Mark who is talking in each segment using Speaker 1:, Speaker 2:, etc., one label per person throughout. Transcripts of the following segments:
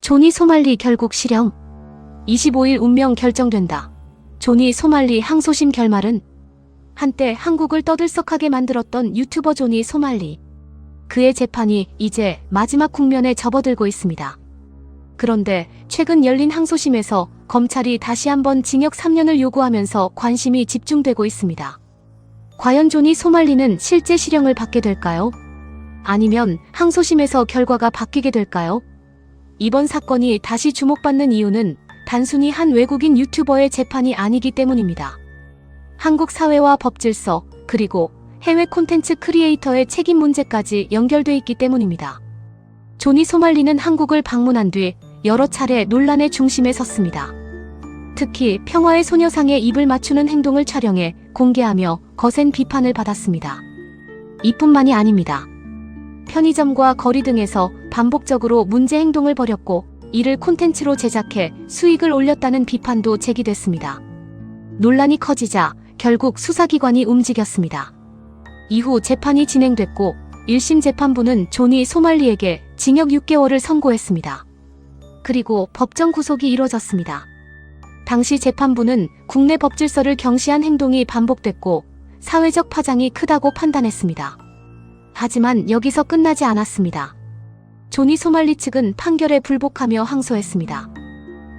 Speaker 1: 조니 소말리 결국 실형. 25일 운명 결정된다. 조니 소말리 항소심 결말은? 한때 한국을 떠들썩하게 만들었던 유튜버 조니 소말리. 그의 재판이 이제 마지막 국면에 접어들고 있습니다. 그런데 최근 열린 항소심에서 검찰이 다시 한번 징역 3년을 요구하면서 관심이 집중되고 있습니다. 과연 조니 소말리는 실제 실형을 받게 될까요? 아니면 항소심에서 결과가 바뀌게 될까요? 이번 사건이 다시 주목받는 이유는 단순히 한 외국인 유튜버의 재판이 아니기 때문입니다. 한국 사회와 법질서, 그리고 해외 콘텐츠 크리에이터의 책임 문제까지 연결돼 있기 때문입니다. 조니 소말리는 한국을 방문한 뒤 여러 차례 논란의 중심에 섰습니다. 특히 평화의 소녀상에 입을 맞추는 행동을 촬영해 공개하며 거센 비판을 받았습니다. 이뿐만이 아닙니다. 편의점과 거리 등에서 반복적으로 문제 행동을 벌였고 이를 콘텐츠로 제작해 수익을 올렸다는 비판도 제기됐습니다. 논란이 커지자 결국 수사기관이 움직였습니다. 이후 재판이 진행됐고 1심 재판부는 조니 소말리에게 징역 6개월을 선고했습니다. 그리고 법정 구속이 이뤄졌습니다. 당시 재판부는 국내 법질서를 경시한 행동이 반복됐고 사회적 파장이 크다고 판단했습니다. 하지만 여기서 끝나지 않았습니다. 조니 소말리 측은 판결에 불복하며 항소했습니다.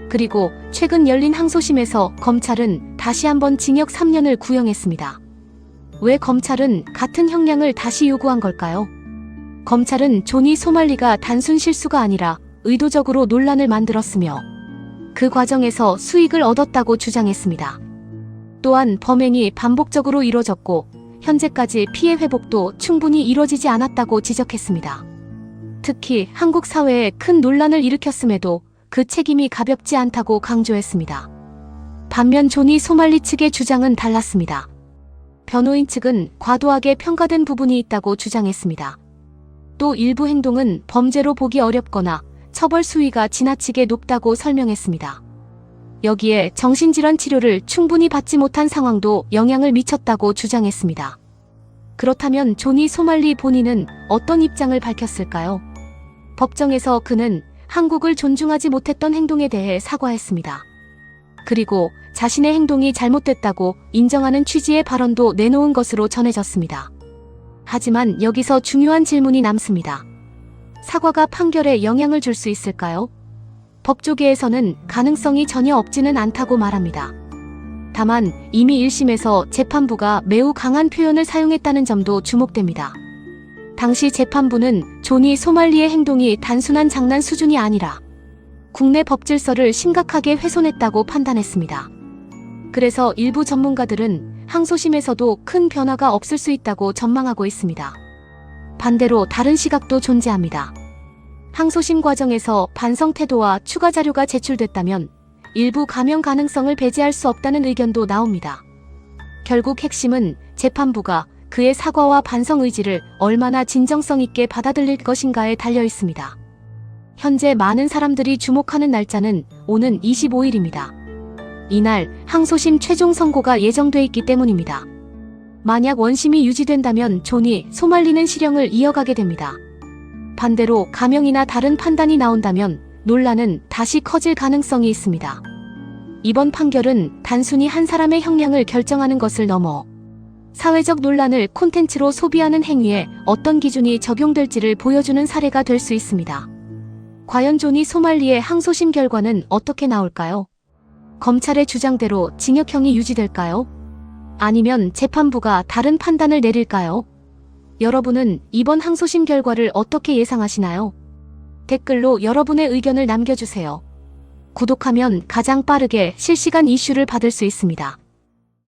Speaker 1: 그리고 최근 열린 항소심에서 검찰은 다시 한번 징역 3년을 구형했습니다. 왜 검찰은 같은 형량을 다시 요구한 걸까요? 검찰은 조니 소말리가 단순 실수가 아니라 의도적으로 논란을 만들었으며 그 과정에서 수익을 얻었다고 주장했습니다. 또한 범행이 반복적으로 이뤄졌고 현재까지 피해 회복도 충분히 이뤄지지 않았다고 지적했습니다. 특히 한국 사회에 큰 논란을 일으켰음에도 그 책임이 가볍지 않다고 강조했습니다. 반면 조니 소말리 측의 주장은 달랐습니다. 변호인 측은 과도하게 평가된 부분이 있다고 주장했습니다. 또 일부 행동은 범죄로 보기 어렵거나 처벌 수위가 지나치게 높다고 설명했습니다. 여기에 정신질환 치료를 충분히 받지 못한 상황도 영향을 미쳤다고 주장했습니다. 그렇다면 조니 소말리 본인은 어떤 입장을 밝혔을까요? 법정에서 그는 한국을 존중하지 못했던 행동에 대해 사과했습니다. 그리고 자신의 행동이 잘못됐다고 인정하는 취지의 발언도 내놓은 것으로 전해졌습니다. 하지만 여기서 중요한 질문이 남습니다. 사과가 판결에 영향을 줄 수 있을까요? 법조계에서는 가능성이 전혀 없지는 않다고 말합니다. 다만 이미 1심에서 재판부가 매우 강한 표현을 사용했다는 점도 주목됩니다. 당시 재판부는 조니 소말리의 행동이 단순한 장난 수준이 아니라 국내 법질서를 심각하게 훼손했다고 판단했습니다. 그래서 일부 전문가들은 항소심에서도 큰 변화가 없을 수 있다고 전망하고 있습니다. 반대로 다른 시각도 존재합니다. 항소심 과정에서 반성 태도와 추가 자료가 제출됐다면 일부 감형 가능성을 배제할 수 없다는 의견도 나옵니다. 결국 핵심은 재판부가 그의 사과와 반성 의지를 얼마나 진정성 있게 받아들일 것인가에 달려 있습니다. 현재 많은 사람들이 주목하는 날짜는 오는 25일입니다. 이날 항소심 최종 선고가 예정돼 있기 때문입니다. 만약 원심이 유지된다면 조니 소말리는 실형을 이어가게 됩니다. 반대로 감형이나 다른 판단이 나온다면 논란은 다시 커질 가능성이 있습니다. 이번 판결은 단순히 한 사람의 형량을 결정하는 것을 넘어 사회적 논란을 콘텐츠로 소비하는 행위에 어떤 기준이 적용될지를 보여주는 사례가 될 수 있습니다. 과연 조니 소말리의 항소심 결과는 어떻게 나올까요? 검찰의 주장대로 징역형이 유지될까요? 아니면 재판부가 다른 판단을 내릴까요? 여러분은 이번 항소심 결과를 어떻게 예상하시나요? 댓글로 여러분의 의견을 남겨주세요. 구독하면 가장 빠르게 실시간 이슈를 받을 수 있습니다.